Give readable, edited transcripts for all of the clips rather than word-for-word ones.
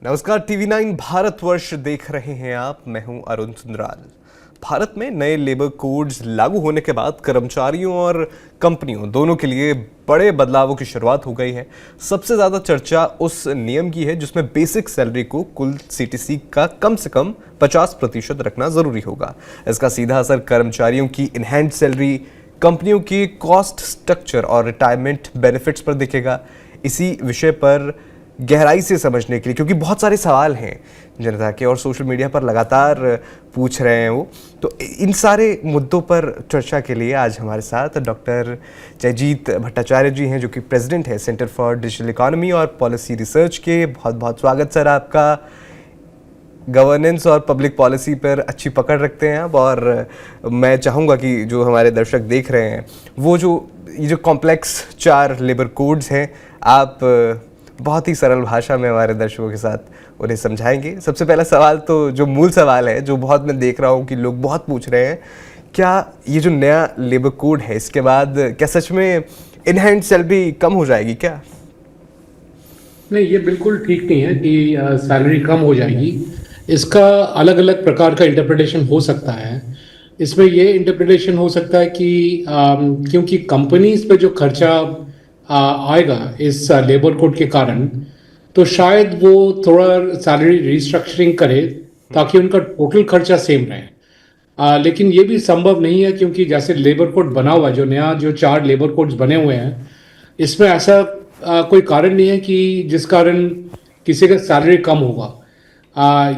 नमस्कार, TV9 भारतवर्ष देख रहे हैं आप। मैं हूं अरुण सुंदराल। भारत में नए लेबर कोड्स लागू होने के बाद कर्मचारियों और कंपनियों दोनों के लिए बड़े बदलावों की शुरुआत हो गई है। सबसे ज़्यादा चर्चा उस नियम की है जिसमें बेसिक सैलरी को कुल सीटीसी का कम से कम 50% रखना ज़रूरी होगा। इसका सीधा असर कर्मचारियों की इनहैंड सैलरी, कंपनियों की कॉस्ट स्ट्रक्चर और रिटायरमेंट बेनिफिट्स पर दिखेगा। इसी विषय पर गहराई से समझने के लिए, क्योंकि बहुत सारे सवाल हैं जनता के और सोशल मीडिया पर लगातार पूछ रहे हैं वो, तो इन सारे मुद्दों पर चर्चा के लिए आज हमारे साथ डॉक्टर जयजीत भट्टाचार्य जी हैं, जो कि प्रेसिडेंट है सेंटर फॉर डिजिटल इकोनॉमी और पॉलिसी रिसर्च के। बहुत बहुत स्वागत सर आपका। गवर्नेंस और पब्लिक पॉलिसी पर अच्छी पकड़ रखते हैं आप, और मैं चाहूँगा कि जो हमारे दर्शक देख रहे हैं वो ये जो कॉम्प्लेक्स 4 लेबर कोड्स हैं, आप बहुत ही सरल भाषा में हमारे दर्शकों के साथ उन्हें समझाएंगे। सबसे पहला सवाल, तो जो मूल सवाल है, जो बहुत मैं देख रहा हूँ कि लोग बहुत पूछ रहे हैं, क्या ये जो नया लेबर कोड है इसके बाद क्या सच में इन हैंड सैलरी कम हो जाएगी क्या? नहीं, ये बिल्कुल ठीक नहीं है कि सैलरी कम हो जाएगी। इसका अलग अलग प्रकार का इंटरप्रिटेशन हो सकता है। इसमें ये इंटरप्रिटेशन हो सकता है कि क्योंकि कंपनीज पे जो खर्चा आएगा इस लेबर कोड के कारण, तो शायद वो थोड़ा सैलरी रिस्ट्रक्चरिंग करे ताकि उनका टोटल खर्चा सेम रहे। लेकिन ये भी संभव नहीं है, क्योंकि जैसे लेबर कोड बना हुआ है, जो 4 लेबर कोड्स बने हुए हैं, इसमें ऐसा कोई कारण नहीं है कि जिस कारण किसी का सैलरी कम होगा।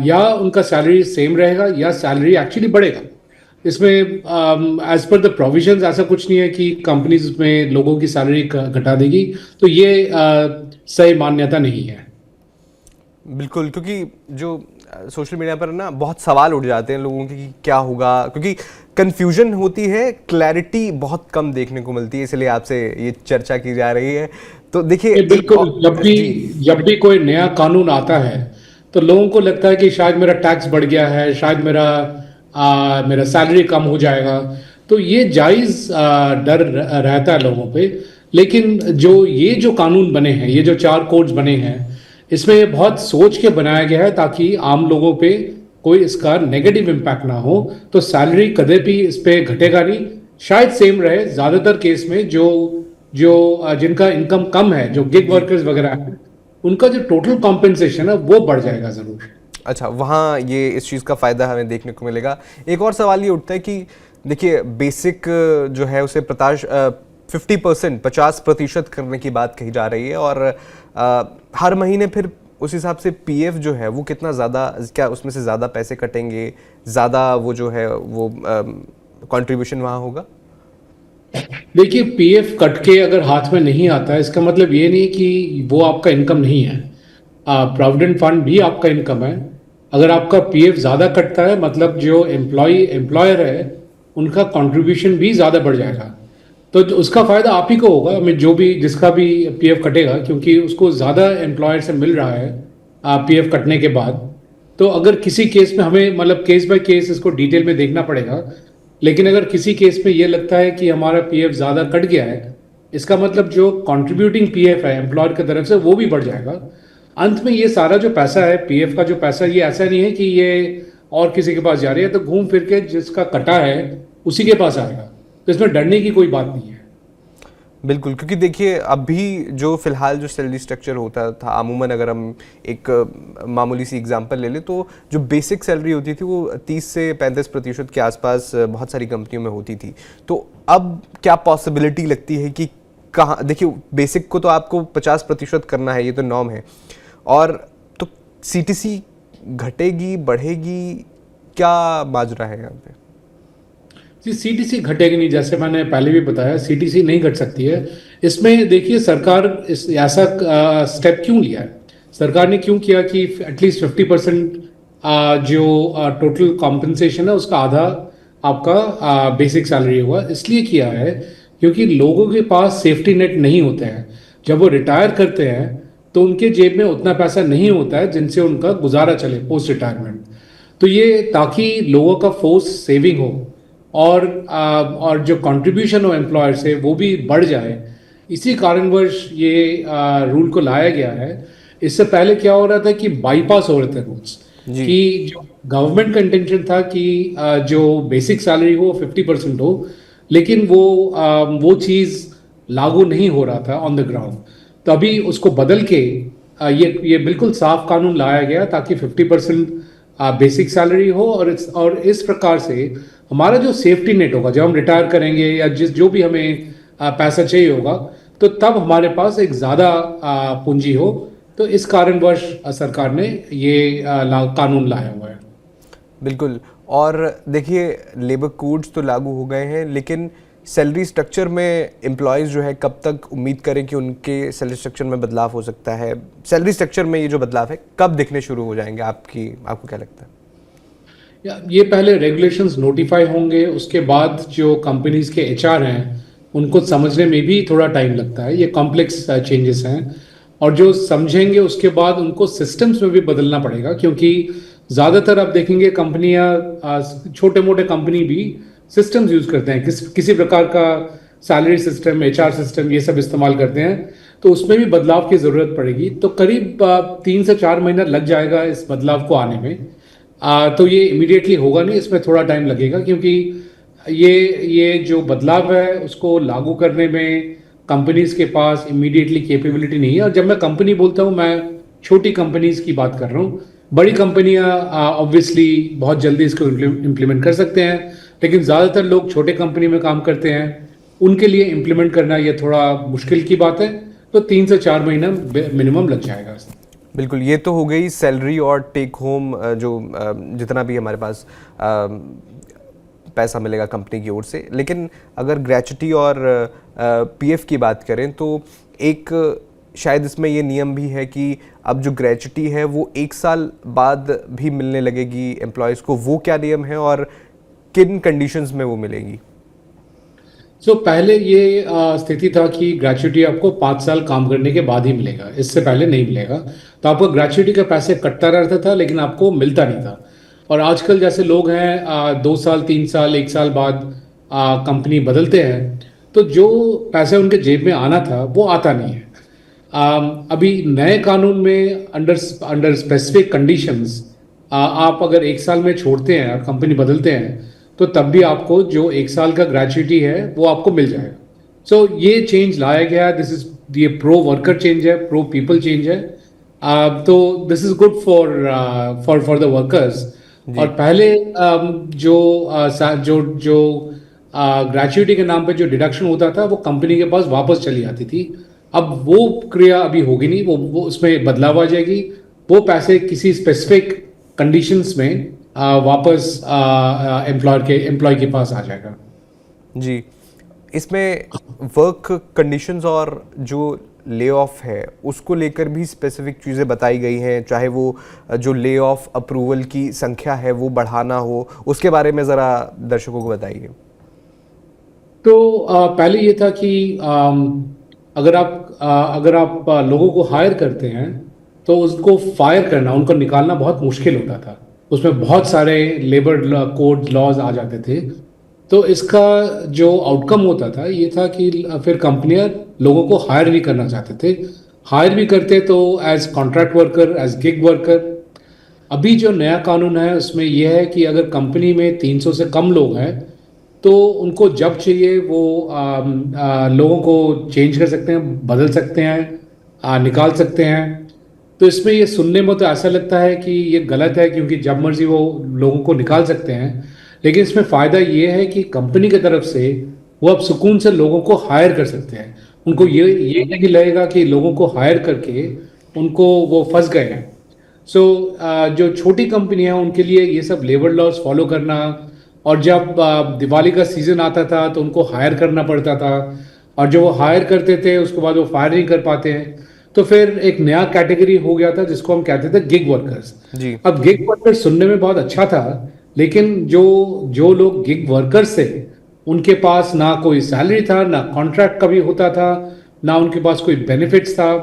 या उनका सैलरी सेम रहेगा या सैलरी एक्चुअली बढ़ेगा। इसमें एज पर द प्रोविजंस ऐसा कुछ नहीं है कि कंपनीज में लोगों की सैलरी घटा देगी, तो ये सही मान्यता नहीं है। बिल्कुल, क्योंकि जो सोशल मीडिया पर ना बहुत सवाल उठ जाते हैं लोगों के कि क्या होगा, क्योंकि कंफ्यूजन होती है, क्लैरिटी बहुत कम देखने को मिलती है, इसलिए आपसे ये चर्चा की जा रही है। तो देखिए, बिल्कुल, जब भी कोई नया कानून आता है तो लोगों को लगता है कि शायद मेरा टैक्स बढ़ गया है, शायद मेरा सैलरी कम हो जाएगा। तो ये जायज़ डर रहता है लोगों पे। लेकिन जो कानून बने हैं, ये जो 4 कोड्स बने हैं, इसमें बहुत सोच के बनाया गया है ताकि आम लोगों पे कोई इसका नेगेटिव इम्पैक्ट ना हो। तो सैलरी कदे भी इस पे घटेगा नहीं, शायद सेम रहे। ज़्यादातर केस में जिनका इनकम कम है, जो गिग वर्कर्स वगैरह हैं, उनका जो टोटल कॉम्पेंसेशन है वो बढ़ जाएगा ज़रूर। अच्छा, वहाँ ये इस चीज़ का फ़ायदा हमें देखने को मिलेगा। एक और सवाल ये उठता है कि देखिए, बेसिक जो है उसे 50% करने की बात कही जा रही है, और हर महीने फिर उस हिसाब से पीएफ जो है वो कितना ज़्यादा, क्या उसमें से ज़्यादा पैसे कटेंगे, ज़्यादा वो जो है वो कंट्रीब्यूशन वहाँ होगा? देखिए, पीएफ कट के अगर हाथ में नहीं आता, इसका मतलब ये नहीं कि वो आपका इनकम नहीं है। प्रोविडेंट फंड भी आपका इनकम है। अगर आपका पीएफ ज़्यादा कटता है, मतलब जो एम्प्लॉयर है उनका कंट्रीब्यूशन भी ज़्यादा बढ़ जाएगा। तो उसका फ़ायदा आप ही को होगा, मैं जिसका भी पीएफ कटेगा, क्योंकि उसको ज़्यादा एम्प्लॉयर से मिल रहा है पीएफ कटने के बाद। तो अगर किसी केस में हमें, मतलब केस बाय केस इसको डिटेल में देखना पड़ेगा, लेकिन अगर किसी केस में ये लगता है कि हमारा पीएफ ज़्यादा कट गया है, इसका मतलब जो कंट्रीब्यूटिंग पीएफ है एम्प्लॉयर की तरफ से, वो भी बढ़ जाएगा। अंत में ये सारा जो पैसा है, पीएफ का जो पैसा, ये ऐसा नहीं है कि ये और किसी के पास जा रही है, तो घूम फिर के जिसका कटा है उसी के पास आएगा। तो इसमें डरने की कोई बात नहीं है। बिल्कुल, क्योंकि देखिए, अभी जो फिलहाल जो सैलरी स्ट्रक्चर होता था, अमूमन अगर हम एक मामूली सी एग्जांपल ले लें, तो जो बेसिक सैलरी होती थी वो 30 से 35% के आसपास बहुत सारी कंपनियों में होती थी। तो अब क्या पॉसिबिलिटी लगती है कि कहाँ, देखिए बेसिक को तो आपको 50% करना है, ये तो नॉर्म है, और तो सीटीसी घटेगी, बढ़ेगी, क्या माजरा है यहाँ पे? जी, सीटीसी घटेगी नहीं, जैसे मैंने पहले भी बताया, सीटीसी नहीं घट सकती है। इसमें देखिए, सरकार ऐसा स्टेप क्यों लिया है? सरकार ने क्यों किया कि एटलीस्ट 50% जो टोटल कॉम्पेंसेशन है उसका आधा आपका बेसिक सैलरी होगा। इसलिए किया है क्योंकि लोगों के पास सेफ्टी नेट नहीं होते हैं। जब वो रिटायर करते हैं तो उनके जेब में उतना पैसा नहीं होता है जिनसे उनका गुजारा चले पोस्ट रिटायरमेंट। तो ये ताकि लोगों का फोर्स सेविंग हो और जो कंट्रीब्यूशन हो एम्प्लॉयर से वो भी बढ़ जाए, इसी कारणवश ये रूल को लाया गया है। इससे पहले क्या हो रहा था कि बाईपास हो रहे थे रूल्स, जी। कि जो गवर्नमेंट का इंटेंशन था कि जो बेसिक सैलरी हो 50% हो, लेकिन वो चीज़ लागू नहीं हो रहा था ऑन द ग्राउंड। तो अभी उसको बदल के ये बिल्कुल साफ कानून लाया गया ताकि 50% बेसिक सैलरी हो, और इस प्रकार से हमारा जो सेफ्टी नेट होगा जब हम रिटायर करेंगे या जो भी हमें पैसा चाहिए होगा, तो तब हमारे पास एक ज़्यादा पूंजी हो। तो इस कारणवश सरकार ने ये कानून लाया हुआ है। बिल्कुल। और देखिए, लेबर कोड्स तो लागू हो गए हैं, लेकिन सैलरी स्ट्रक्चर में एम्प्लॉयज़ जो है कब तक उम्मीद करें कि उनके सैलरी स्ट्रक्चर में बदलाव हो सकता है? सैलरी स्ट्रक्चर में ये जो बदलाव है कब दिखने शुरू हो जाएंगे, आपको क्या लगता है? ये पहले रेगुलेशंस नोटिफाई होंगे, उसके बाद जो कंपनीज के एचआर हैं उनको समझने में भी थोड़ा टाइम लगता है। ये कॉम्प्लेक्स चेंजेस हैं, और जो समझेंगे उसके बाद उनको सिस्टम्स में भी बदलना पड़ेगा, क्योंकि ज़्यादातर आप देखेंगे कंपनियां, छोटे मोटे कंपनी भी सिस्टम्स यूज़ करते हैं, किसी प्रकार का सैलरी सिस्टम, एचआर सिस्टम, ये सब इस्तेमाल करते हैं। तो उसमें भी बदलाव की ज़रूरत पड़ेगी। तो करीब 3 से 4 महीना लग जाएगा इस बदलाव को आने में। तो ये इमीडिएटली होगा नहीं, इसमें थोड़ा टाइम लगेगा, क्योंकि ये जो बदलाव है उसको लागू करने में कंपनीज के पास इमीडिएटली कैपेबिलिटी नहीं है। और जब मैं कंपनी बोलता हूँ, मैं छोटी कंपनीज की बात कर रहा हूँ। बड़ी कंपनियां ऑब्वियसली बहुत जल्दी इसको इम्प्लीमेंट कर सकते हैं, लेकिन ज़्यादातर लोग छोटे कंपनी में काम करते हैं, उनके लिए इम्प्लीमेंट करना ये थोड़ा मुश्किल की बात है। तो 3 से 4 महीना मिनिमम लग जाएगा। बिल्कुल, ये तो हो गई सैलरी और टेक होम, जो जितना भी हमारे पास पैसा मिलेगा कंपनी की ओर से। लेकिन अगर ग्रेच्युटी और पीएफ की बात करें तो एक शायद इसमें ये नियम भी है कि अब जो ग्रेच्युटी है वो 1 साल बाद भी मिलने लगेगी एम्प्लॉयज़ को। वो क्या नियम है और किन कंडीशंस में वो मिलेगी? पहले ये स्थिति था कि ग्रेच्युटी आपको 5 साल काम करने के बाद ही मिलेगा, इससे पहले नहीं मिलेगा। तो आपको ग्रेच्युटी के पैसे कटता रहता था, लेकिन आपको मिलता नहीं था। और आजकल जैसे लोग हैं, 2 साल 3 साल 1 साल बाद कंपनी बदलते हैं, तो जो पैसे उनके जेब में आना था वो आता नहीं है। अभी नए कानून में अंडर अंडर स्पेसिफिक कंडीशंस, आप अगर 1 साल में छोड़ते हैं और कंपनी बदलते हैं, तो तब भी आपको जो 1 साल का ग्रेच्युटी है वो आपको मिल जाएगा। ये चेंज लाया गया, ये प्रो वर्कर चेंज है, प्रो पीपल चेंज है। तो this is good for the workers. और पहले जो ग्रेच्युटी के नाम पे जो डिडक्शन होता था वो कंपनी के पास वापस चली आती थी। अब वो क्रिया अभी होगी नहीं, वो उसमें बदलाव आ जाएगी। वो पैसे किसी स्पेसिफिक कंडीशंस में वापस एम्प्लॉय के पास आ जाएगा। जी। इसमें वर्क कंडीशंस और जो ले ऑफ है उसको लेकर भी स्पेसिफिक चीज़ें बताई गई हैं, चाहे वो जो ले ऑफ अप्रूवल की संख्या है वो बढ़ाना हो, उसके बारे में ज़रा दर्शकों को बताइए। तो पहले ये था कि अगर आप लोगों को हायर करते हैं तो उसको फायर करना, उनको निकालना बहुत मुश्किल होता था। उसमें बहुत सारे लेबर कोड लॉज आ जाते थे। तो इसका जो आउटकम होता था ये था कि फिर कंपनियां लोगों को हायर भी करना चाहते थे। हायर भी करते तो as contract worker, as gig worker. अभी जो नया कानून है उसमें यह है कि अगर कंपनी में 300 से कम लोग हैं तो उनको जब चाहिए वो लोगों को चेंज कर सकते हैं, बदल सकते हैं, निकाल सकते हैं। तो इसमें ये सुनने में तो ऐसा लगता है कि ये गलत है, क्योंकि जब मर्जी वो लोगों को निकाल सकते हैं। लेकिन इसमें फ़ायदा ये है कि कंपनी की तरफ से वो अब सुकून से लोगों को हायर कर सकते हैं। उनको ये नहीं लगेगा कि लोगों को हायर करके उनको वो फंस गए हैं। जो छोटी कंपनी है उनके लिए ये सब लेबर लॉज फॉलो करना, और जब दिवाली का सीजन आता था तो उनको हायर करना पड़ता था, और जो वो हायर करते थे उसके बाद वो फायर नहीं कर पाते हैं। तो फिर एक नया कैटेगरी हो गया था जिसको हम कहते थे गिग वर्कर्स। जी। अब गिग वर्कर्स सुनने में बहुत अच्छा था, लेकिन जो लोग गिग वर्कर्स थे उनके पास ना कोई सैलरी था, ना कॉन्ट्रैक्ट कभी होता था, ना उनके पास कोई बेनिफिट्स था।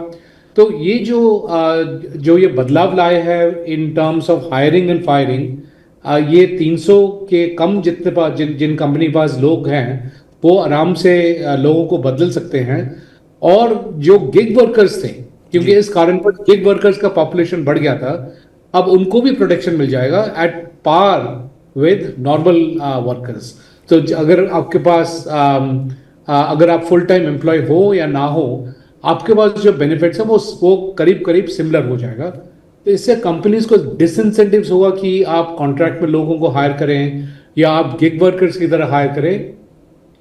तो ये जो ये बदलाव लाए हैं in terms of hiring and firing, ये 300 के कम जितने पास जिन कंपनी के पास लोग हैं वो आराम से लोगों को बदल सकते हैं। और जो गिग वर्कर्स थे क्योंकि इस कारण पर गिग वर्कर्स का पॉपुलेशन बढ़ गया था। अब उनको भी प्रोटेक्शन मिल जाएगा at par with normal workers. तो अगर आपके पास अगर आप फुल टाइम एम्प्लॉय हो या ना हो, आपके पास जो बेनिफिट्स है वो करीब करीब सिमिलर हो जाएगा। तो इससे कंपनीज को डिसइंसेंटिव्स होगा कि आप कॉन्ट्रैक्ट में लोगों को हायर करें या आप गिग वर्कर्स की तरह हायर करें।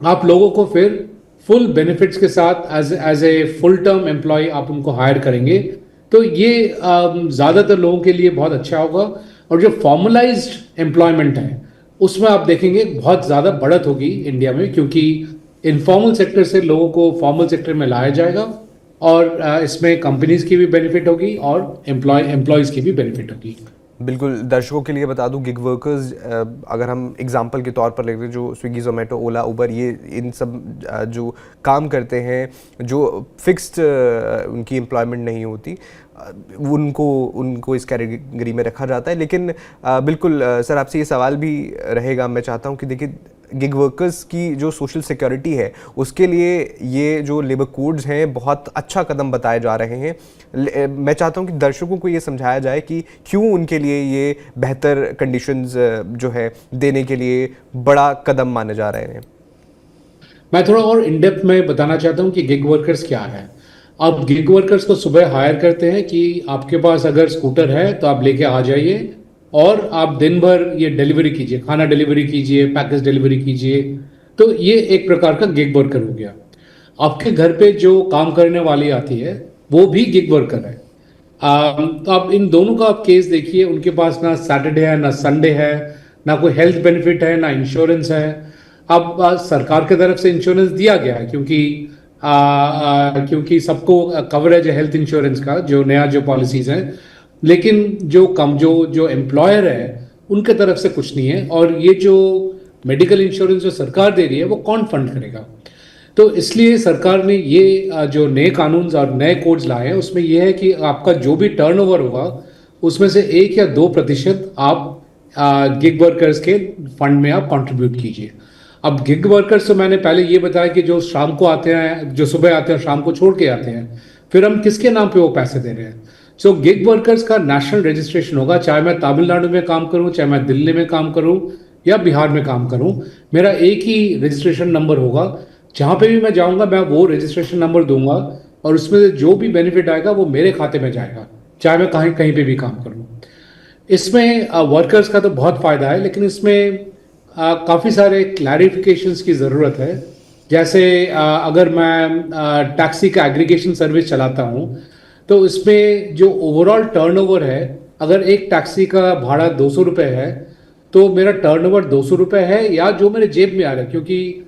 आप लोगों को फिर फुल बेनिफिट्स के साथ as a full term employee आप उनको हायर करेंगे। तो ये ज़्यादातर लोगों के लिए बहुत अच्छा होगा। और जो फॉर्मलाइज्ड एम्प्लॉयमेंट है उसमें आप देखेंगे बहुत ज़्यादा बढ़त होगी इंडिया में, क्योंकि इनफॉर्मल सेक्टर से लोगों को फॉर्मल सेक्टर में लाया जाएगा और इसमें कंपनीज की भी बेनिफिट होगी और एम्प्लॉयज़ की भी बेनिफिट होगी। बिल्कुल, दर्शकों के लिए बता दूं, गिग वर्कर्स अगर हम एग्जांपल के तौर पर लेते हैं, जो स्विगी, जोमेटो, ओला, उबर, ये इन सब जो काम करते हैं, जो फिक्स्ड उनकी एम्प्लॉयमेंट नहीं होती, उनको इस कैटेगरी में रखा जाता है। लेकिन बिल्कुल सर, आपसे ये सवाल भी रहेगा, मैं चाहता हूँ कि देखिए, गिग वर्कर्स की जो सोशल सिक्योरिटी है उसके लिए ये जो लेबर कोड्स हैं बहुत अच्छा कदम बताए जा रहे हैं। मैं चाहता हूं कि दर्शकों को ये समझाया जाए कि क्यों उनके लिए ये बेहतर कंडीशंस जो है देने के लिए बड़ा कदम माने जा रहे हैं। मैं थोड़ा और इन डेप्थ में बताना चाहता हूँ कि गिग वर्कर्स क्या है। आप गिग वर्कर्स को सुबह हायर करते हैं कि आपके पास अगर स्कूटर है तो आप लेके आ जाइए और आप दिन भर ये डिलीवरी कीजिए, खाना डिलीवरी कीजिए, पैकेज डिलीवरी कीजिए। तो ये एक प्रकार का गिग वर्कर हो गया। आपके घर पे जो काम करने वाली आती है वो भी गिग वर्कर है। तो आप इन दोनों का आप केस देखिए, उनके पास ना सैटरडे है, ना संडे है, ना कोई हेल्थ बेनिफिट है, ना इंश्योरेंस है। अब सरकार की तरफ से इंश्योरेंस दिया गया है क्योंकि सबको कवरेज है हेल्थ इंश्योरेंस का, जो नया जो पॉलिसीज हैं। लेकिन जो एम्प्लॉयर है उनके तरफ से कुछ नहीं है। और ये जो मेडिकल इंश्योरेंस जो सरकार दे रही है वो कौन फंड करेगा? तो इसलिए सरकार ने ये जो नए कानून और नए कोड्स लाए हैं उसमें यह है कि आपका जो भी टर्नओवर होगा उसमें से 1 या 2% आप गिग वर्कर्स के फंड में आप कंट्रीब्यूट कीजिए। अब गिग वर्कर्स तो मैंने पहले ये बताया कि जो शाम को आते हैं, जो सुबह आते हैं, शाम को छोड़ के आते हैं, फिर हम किसके नाम पे वो पैसे दे रहे हैं? सो गिग वर्कर्स का नेशनल रजिस्ट्रेशन होगा, चाहे मैं तमिलनाडु में काम करूं, चाहे मैं दिल्ली में काम करूं या बिहार में काम करूं, मेरा एक ही रजिस्ट्रेशन नंबर होगा। जहां पे भी मैं जाऊंगा मैं वो रजिस्ट्रेशन नंबर दूंगा और उसमें से जो भी बेनिफिट आएगा वो मेरे खाते में जाएगा, चाहे मैं कहीं कहीं पे भी काम करूं। इसमें वर्कर्स का तो बहुत फायदा है, लेकिन इसमें काफ़ी सारे क्लैरिफिकेशंस की ज़रूरत है। जैसे अगर मैं टैक्सी का एग्रीगेशन सर्विस चलाता हूँ तो इसमें जो ओवरऑल टर्नओवर है, अगर एक टैक्सी का भाड़ा 200 रुपये है तो मेरा टर्नओवर 200 रुपये है या जो मेरे जेब में आ रहा है, क्योंकि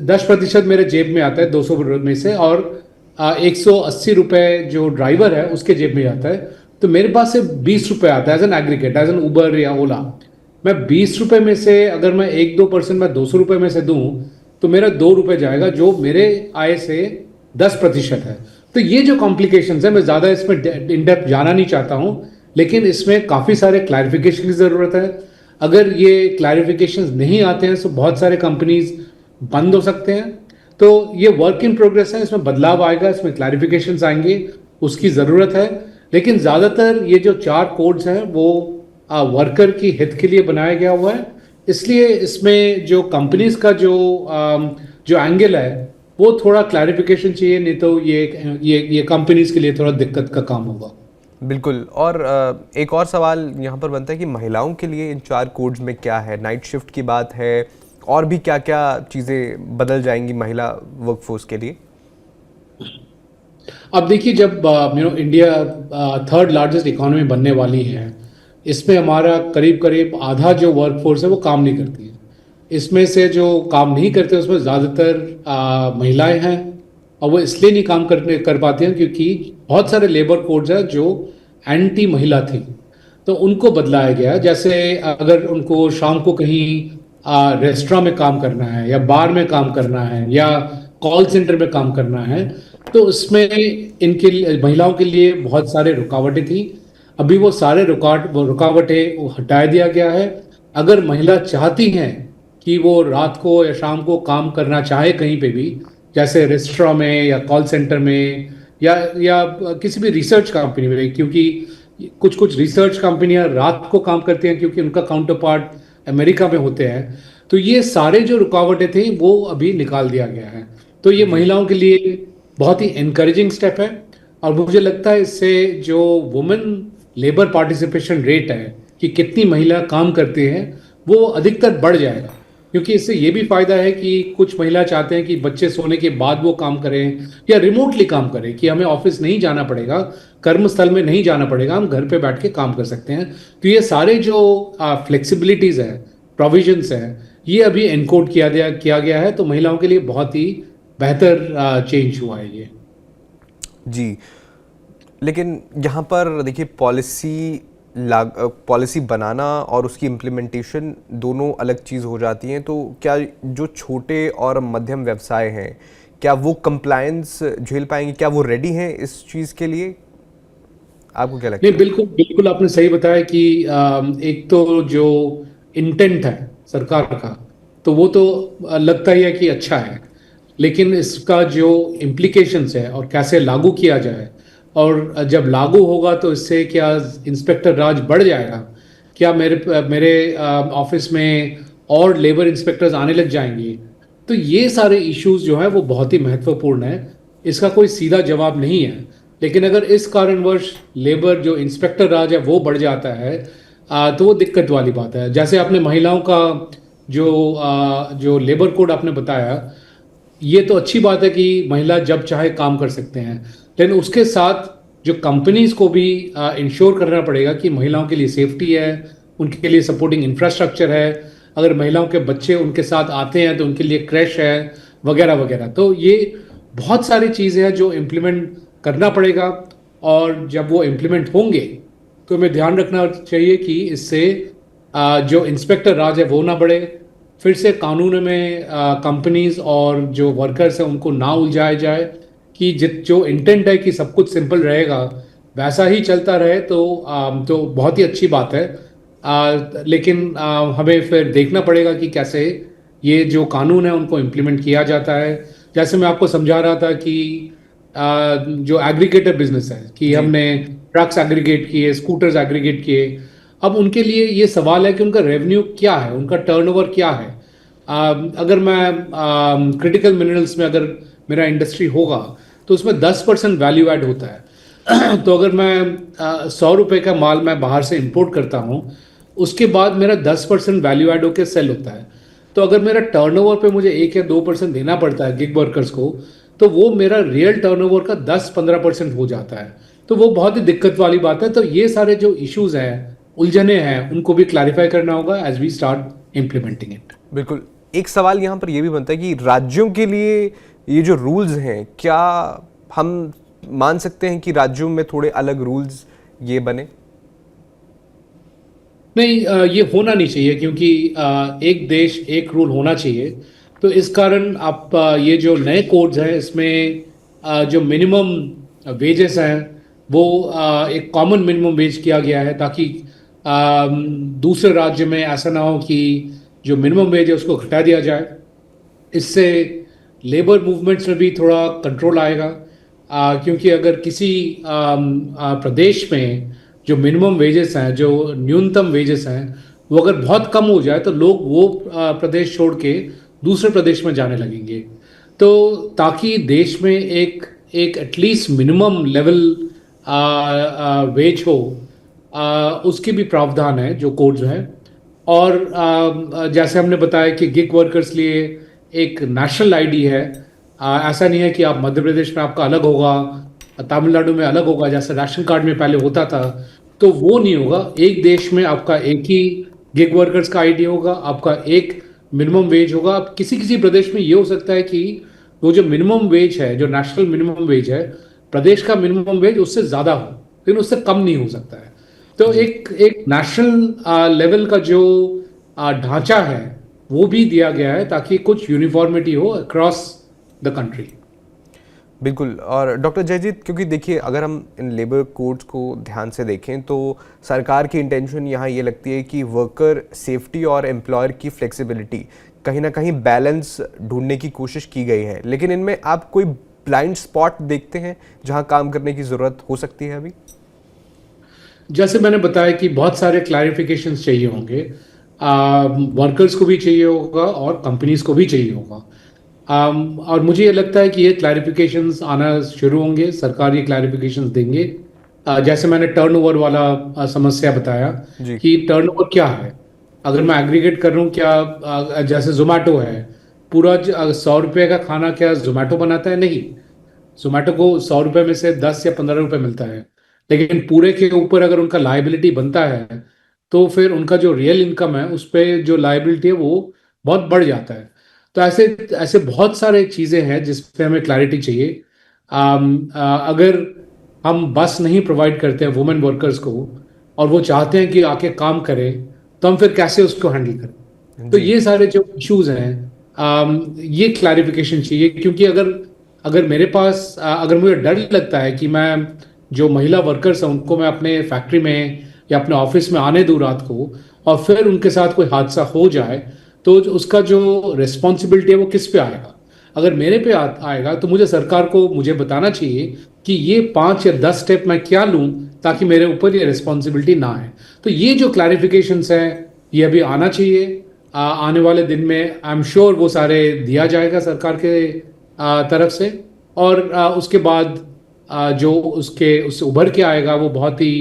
10% मेरे जेब में आता है 200 में से, और 180 रुपये जो ड्राइवर है उसके जेब में आता है। तो मेरे पास से 20 रुपये आता है as an aggregate, as an Uber या ओला। मैं 20 रुपये में से अगर मैं 1-2% मैं 200 रुपये में से दूं तो मेरा 2 रुपये जाएगा, जो मेरे आय से 10% है। तो ये जो कॉम्प्लिकेशंस है, मैं ज़्यादा इसमें इन डेप्थ जाना नहीं चाहता हूँ, लेकिन इसमें काफ़ी सारे क्लैरिफिकेशन की ज़रूरत है। अगर ये क्लैरिफिकेशंस नहीं आते हैं तो बहुत सारे कंपनीज बंद हो सकते हैं। तो ये वर्क इन प्रोग्रेस है, इसमें बदलाव आएगा, इसमें क्लैरिफिकेशंस आएंगे, उसकी ज़रूरत है। लेकिन ज़्यादातर ये जो 4 कोड्स हैं वो वर्कर की हित के लिए बनाया गया हुआ है। इसलिए इसमें जो कंपनीज का जो एंगल है वो थोड़ा क्लैरिफिकेशन चाहिए, नहीं तो ये कंपनीज के लिए थोड़ा दिक्कत का काम होगा। बिल्कुल। और एक और सवाल यहाँ पर बनता है कि महिलाओं के लिए इन 4 कोड्स में क्या है? नाइट शिफ्ट की बात है, और भी क्या क्या चीज़ें बदल जाएंगी महिला वर्कफोर्स के लिए? अब देखिए, जब इंडिया 3rd लार्जेस्ट इकोनॉमी बनने वाली है, इसमें हमारा करीब करीब आधा जो वर्कफोर्स है वो काम नहीं करती है। इसमें से जो काम नहीं करते उसमें ज़्यादातर महिलाएं हैं, और वो इसलिए नहीं काम कर पाती हैं क्योंकि बहुत सारे लेबर कोड्स हैं जो एंटी महिला थी, तो उनको बदलाया गया। जैसे अगर उनको शाम को कहीं रेस्टोरेंट में काम करना है या बार में काम करना है या कॉल सेंटर में काम करना है, तो उसमें इनके लिए, महिलाओं के लिए बहुत सारे रुकावटें थी। अभी वो सारे रुकावटें हटा दिया गया है। अगर महिला चाहती हैं कि वो रात को या शाम को काम करना चाहे कहीं पे भी, जैसे रेस्टोरेंट में या कॉल सेंटर में या किसी भी रिसर्च कंपनी में, क्योंकि कुछ कुछ रिसर्च कंपनियां रात को काम करती हैं क्योंकि उनका काउंटर पार्ट अमेरिका में होते हैं। तो ये सारे जो रुकावटें थी वो अभी निकाल दिया गया है। तो ये जी। महिलाओं के लिए बहुत ही एनकरेजिंग स्टेप है। और मुझे लगता है इससे जो वुमेन लेबर पार्टिसिपेशन रेट है कि कितनी महिला काम करती हैं वो अधिकतर बढ़ जाएगा। क्योंकि इससे ये भी फायदा है कि कुछ महिला चाहते हैं कि बच्चे सोने के बाद वो काम करें या रिमोटली काम करें, कि हमें ऑफिस नहीं जाना पड़ेगा, कर्मस्थल में नहीं जाना पड़ेगा, हम घर पे बैठ के काम कर सकते हैं। तो ये सारे जो फ्लेक्सिबिलिटीज है, प्रोविजंस है, ये अभी एनकोड किया गया है। तो महिलाओं के लिए बहुत ही बेहतर चेंज हुआ है ये। जी, लेकिन यहाँ पर देखिए पॉलिसी बनाना और उसकी इम्प्लीमेंटेशन दोनों अलग चीज़ हो जाती हैं। तो क्या जो छोटे और मध्यम व्यवसाय हैं, क्या वो कंप्लायंस झेल पाएंगे? क्या वो रेडी हैं इस चीज़ के लिए? आपको क्या नहीं, लगता है? बिल्कुल बिल्कुल आपने सही बताया कि एक तो जो इंटेंट है सरकार का, तो वो तो लगता ही है कि अच्छा है। लेकिन इसका जो इम्प्लीकेशंस है और कैसे लागू किया जाए, और जब लागू होगा तो इससे क्या इंस्पेक्टर राज बढ़ जाएगा, क्या मेरे मेरे ऑफिस में और लेबर इंस्पेक्टर्स आने लग जाएंगे। तो ये सारे इश्यूज जो हैं वो बहुत ही महत्वपूर्ण है। इसका कोई सीधा जवाब नहीं है। लेकिन अगर इस कारणवश लेबर जो इंस्पेक्टर राज है वो बढ़ जाता है, तो वो दिक्कत वाली बात है। जैसे आपने महिलाओं का जो लेबर कोड आपने बताया, ये तो अच्छी बात है कि महिला जब चाहे काम कर सकते हैं। लेकिन उसके साथ जो कंपनीज को भी इंश्योर करना पड़ेगा कि महिलाओं के लिए सेफ्टी है, उनके लिए सपोर्टिंग इंफ्रास्ट्रक्चर है, अगर महिलाओं के बच्चे उनके साथ आते हैं तो उनके लिए क्रैश है, वगैरह वगैरह। तो ये बहुत सारी चीज़ें हैं जो इम्प्लीमेंट करना पड़ेगा। और जब वो इम्प्लीमेंट होंगे तो हमें ध्यान रखना चाहिए कि इससे जो इंस्पेक्टर राज है वो ना बढ़े, फिर से कानून में कंपनीज और जो वर्कर्स हैं उनको ना उलझाया जाए, कि जित जो इंटेंट है कि सब कुछ सिंपल रहेगा वैसा ही चलता रहे। तो बहुत ही अच्छी बात है। लेकिन हमें फिर देखना पड़ेगा कि कैसे ये जो कानून है उनको इम्प्लीमेंट किया जाता है। जैसे मैं आपको समझा रहा था कि जो एग्रीगेटर बिजनेस है, कि जी। हमने ट्रक्स एग्रीगेट किए, स्कूटर्स एग्रीगेट किए। अब उनके लिए ये सवाल है कि उनका रेवेन्यू क्या है, उनका टर्नओवर क्या है। अगर मैं क्रिटिकल मिनरल्स में अगर मेरा इंडस्ट्री होगा तो उसमें 10% वैल्यू ऐड होता है। तो अगर मैं 100 रुपये का माल मैं बाहर से इंपोर्ट करता हूँ, उसके बाद मेरा 10% वैल्यू ऐड होकर सेल होता है। तो अगर मेरा टर्नओवर पे मुझे 1 या 2% देना पड़ता है गिग वर्कर्स को, तो वो मेरा रियल टर्नओवर का 10-15% हो जाता है। तो वो बहुत ही दिक्कत वाली बात है। तो ये सारे जो इश्यूज हैं, उलझने हैं, उनको भी क्लैरिफाई करना होगा as we start implementing it. बिल्कुल। एक सवाल यहाँ पर यह भी बनता है कि राज्यों के लिए ये जो रूल्स हैं, क्या हम मान सकते हैं कि राज्यों में थोड़े अलग रूल्स ये बने? नहीं, ये होना नहीं चाहिए, क्योंकि एक देश एक रूल होना चाहिए। तो इस कारण आप ये जो नए कोड्स हैं इसमें जो मिनिमम वेजेस हैं वो एक कॉमन मिनिमम वेज किया गया है, ताकि दूसरे राज्य में ऐसा ना हो कि जो मिनिमम वेज है उसको घटा दिया जाए। इससे लेबर मूवमेंट्स में भी थोड़ा कंट्रोल आएगा। क्योंकि अगर किसी प्रदेश में जो मिनिमम वेजेस हैं, जो न्यूनतम वेजेस हैं, वो अगर बहुत कम हो जाए तो लोग वो प्रदेश छोड़ के दूसरे प्रदेश में जाने लगेंगे। तो ताकि देश में एक एक एटलीस्ट मिनिमम लेवल वेज हो, उसके भी प्रावधान है जो कोड्स हैं। और जैसे हमने बताया कि गिग वर्कर्स लिए एक नेशनल आईडी है। ऐसा नहीं है कि आप मध्य प्रदेश में आपका अलग होगा, तमिलनाडु में अलग होगा, जैसे राशन कार्ड में पहले होता था। तो वो नहीं होगा। एक देश में आपका एक ही गिग वर्कर्स का आईडी होगा, आपका एक मिनिमम वेज होगा। अब किसी किसी प्रदेश में ये हो सकता है कि वो जो मिनिमम वेज है, जो नेशनल मिनिमम वेज है, प्रदेश का मिनिमम वेज उससे ज़्यादा हो, लेकिन उससे कम नहीं हो सकता है। तो जी। एक एक नेशनल लेवल का जो ढांचा है वो भी दिया गया है, ताकि कुछ यूनिफॉर्मिटी हो अक्रॉस द कंट्री। बिल्कुल। और डॉक्टर जयजीत, क्योंकि देखिए अगर हम इन लेबर कोड्स को ध्यान से देखें तो सरकार की इंटेंशन यहाँ ये लगती है कि वर्कर सेफ्टी और एम्प्लॉयर की फ्लेक्सिबिलिटी कहीं ना कहीं बैलेंस ढूंढने की कोशिश की गई है। लेकिन इनमें आप कोई ब्लाइंड स्पॉट देखते हैं जहां काम करने की ज़रूरत हो सकती है अभी? जैसे मैंने बताया कि बहुत सारे क्लैरिफिकेशंस चाहिए होंगे, वर्कर्स को भी चाहिए होगा और कंपनीज को भी चाहिए होगा। और मुझे ये लगता है कि ये क्लैरिफिकेशंस आना शुरू होंगे, सरकार ये क्लैरिफिकेशंस देंगे। जैसे मैंने टर्नओवर वाला समस्या बताया जी। कि टर्नओवर क्या है। अगर मैं एग्रीगेट कर रहा हूँ, क्या जैसे जोमेटो है, पूरा 100 रुपये का खाना क्या जोमेटो बनाता है? नहीं। जोमेटो को 100 रुपये में से 10 या 15 रुपये मिलता है, लेकिन पूरे के ऊपर अगर उनका लाइबिलिटी बनता है तो फिर उनका जो रियल इनकम है उस पर जो लाइबिलिटी है वो बहुत बढ़ जाता है। तो ऐसे ऐसे बहुत सारे चीज़ें हैं जिस पे हमें क्लैरिटी चाहिए। अगर हम बस नहीं प्रोवाइड करते हैं वुमेन वर्कर्स को और वो चाहते हैं कि आके काम करें, तो हम फिर कैसे उसको हैंडल करें? तो जी। ये सारे जो इश्यूज हैं, ये क्लैरिफिकेशन चाहिए, क्योंकि अगर अगर मेरे पास अगर मुझे डर लगता है कि मैं जो महिला वर्कर्स हैं उनको मैं अपने फैक्ट्री में या अपने ऑफिस में आने दूँ रात को, और फिर उनके साथ कोई हादसा हो जाए, तो उसका जो रिस्पॉन्सिबिलिटी है वो किस पे आएगा? अगर मेरे पे आएगा तो मुझे सरकार को मुझे बताना चाहिए कि ये 5 या 10 स्टेप मैं क्या लूं ताकि मेरे ऊपर ये रिस्पॉन्सिबिलिटी ना आए। तो ये जो क्लैरिफिकेशंस हैं ये अभी आना चाहिए। आने वाले दिन में आई एम श्योर वो सारे दिया जाएगा सरकार के तरफ से। और उसके बाद जो उससे उभर के आएगा वो बहुत ही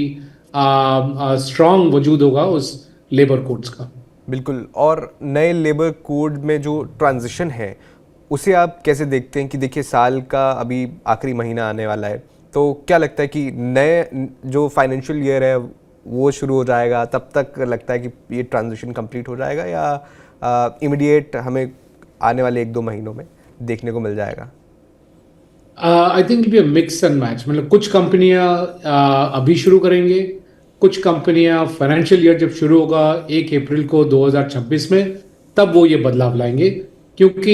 स्ट्रांग वजूद होगा उस लेबर कोड्स का। बिल्कुल। और नए लेबर कोड में जो ट्रांजिशन है उसे आप कैसे देखते हैं कि देखिए साल का अभी आखिरी महीना आने वाला है, तो क्या लगता है कि नए जो फाइनेंशियल ईयर है वो शुरू हो जाएगा, तब तक लगता है कि ये ट्रांजिशन कंप्लीट हो जाएगा या इमीडिएट हमें आने वाले 1-2 महीनों में देखने को मिल जाएगा? I think be mix and match. मतलब कुछ कंपनियां अभी शुरू करेंगे, कुछ कंपनियां फाइनेंशियल ईयर जब शुरू होगा 1 अप्रैल को 2026 में, तब वो ये बदलाव लाएंगे। क्योंकि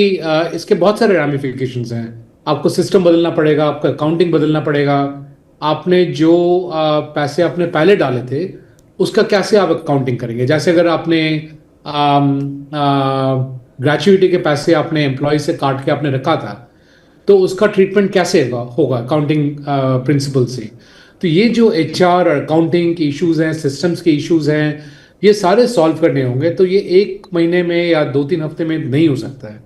इसके बहुत सारे रैमिफिकेशंस हैं। आपको सिस्टम बदलना पड़ेगा, आपका अकाउंटिंग बदलना पड़ेगा। आपने जो पैसे आपने पहले डाले थे उसका कैसे आप अकाउंटिंग करेंगे? जैसे अगर आपने ग्रेचुइटी के पैसे आपने एम्प्लॉय से काट के आपने रखा था, तो उसका ट्रीटमेंट कैसे होगा अकाउंटिंग प्रिंसिपल से? तो ये जो एचआर और अकाउंटिंग के इश्यूज हैं, सिस्टम्स के इश्यूज हैं, ये सारे सॉल्व करने होंगे। तो ये 1 महीने में या 2-3 हफ्ते में नहीं हो सकता है।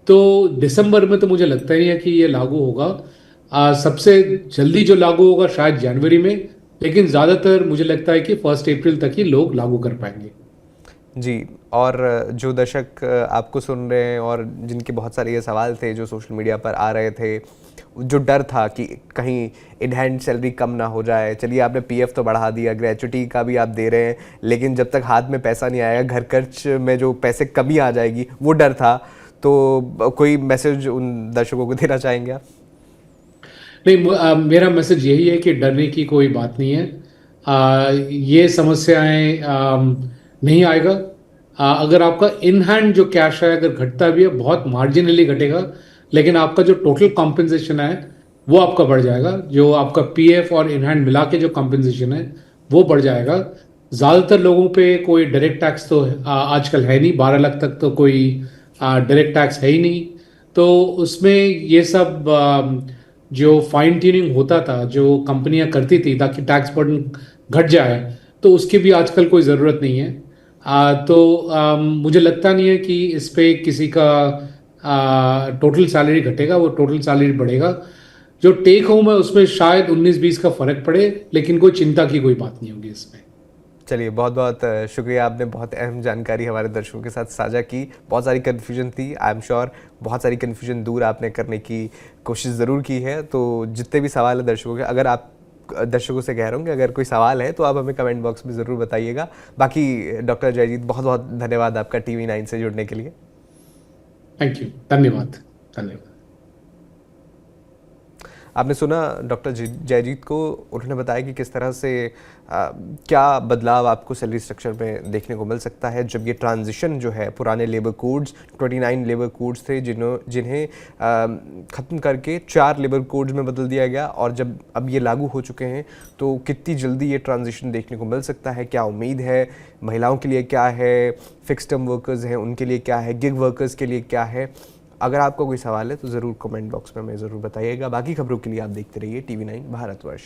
तो दिसंबर में तो मुझे लगता ही है कि ये लागू होगा। सबसे जल्दी जो लागू होगा शायद जनवरी में, लेकिन ज़्यादातर मुझे लगता है कि 1 अप्रैल तक ही लोग लागू कर पाएंगे। जी। और जो दर्शक आपको सुन रहे हैं और जिनके बहुत सारे ये सवाल थे जो सोशल मीडिया पर आ रहे थे, जो डर था कि कहीं इन हैंड सैलरी कम ना हो जाए, चलिए आपने पीएफ तो बढ़ा दिया, ग्रेचुटी का भी आप दे रहे हैं, लेकिन जब तक हाथ में पैसा नहीं आएगा, घर खर्च में जो पैसे कमी आ जाएगी, वो डर था। तो कोई मैसेज उन दर्शकों को देना चाहेंगे आप? नहीं, मेरा मैसेज यही है कि डरने की कोई बात नहीं है। ये समस्याएं नहीं आएगा। अगर आपका इन हैंड जो कैश है अगर घटता भी है, बहुत मार्जिनली घटेगा, लेकिन आपका जो टोटल कॉम्पेंसेशन है वो आपका बढ़ जाएगा। जो आपका पीएफ और इन हैंड मिला के जो कॉम्पेंसेशन है वो बढ़ जाएगा। ज़्यादातर लोगों पे कोई डायरेक्ट टैक्स तो आजकल है नहीं, 12 लाख तक तो कोई डायरेक्ट टैक्स है ही नहीं। तो उसमें ये सब जो फाइन ट्यूनिंग होता था, जो कंपनियां करती थी ताकि टैक्स बर्डन घट जाए, तो उसकी भी आजकल कोई ज़रूरत नहीं है। मुझे लगता नहीं है कि इस पे किसी का टोटल सैलरी घटेगा, वो टोटल सैलरी बढ़ेगा। जो टेक होम है उसमें शायद 19-20 का फर्क पड़े, लेकिन कोई चिंता की कोई बात नहीं होगी इसमें। चलिए, बहुत बहुत शुक्रिया, आपने बहुत अहम जानकारी हमारे दर्शकों के साथ साझा की। बहुत सारी कन्फ्यूजन थी, आई एम श्योर बहुत सारी कन्फ्यूजन दूर आपने करने की कोशिश ज़रूर की है। तो जितने भी सवाल है दर्शकों के, अगर आप दर्शकों से कह रहा हूँ कि अगर कोई सवाल है तो आप हमें कमेंट बॉक्स में ज़रूर बताइएगा। बाकी डॉक्टर जयजीत, बहुत बहुत धन्यवाद आपका TV9 से जुड़ने के लिए। थैंक यू, धन्यवाद धन्यवाद। आपने सुना डॉक्टर जयजीत को, उन्होंने बताया कि किस तरह से क्या बदलाव आपको सैलरी स्ट्रक्चर में देखने को मिल सकता है जब ये ट्रांजिशन जो है, पुराने लेबर कोड्स 29 लेबर कोड्स थे जिन्हें ख़त्म करके 4 लेबर कोड्स में बदल दिया गया, और जब अब ये लागू हो चुके हैं तो कितनी जल्दी ये ट्रांजिशन देखने को मिल सकता है, क्या उम्मीद है, महिलाओं के लिए क्या है, फिक्स टर्म वर्कर्स हैं उनके लिए क्या है, गिग वर्कर्स के लिए क्या है। अगर आपका कोई सवाल है तो ज़रूर कमेंट बॉक्स में हमें ज़रूर बताइएगा। बाकी खबरों के लिए आप देखते रहिए TV9 भारतवर्ष।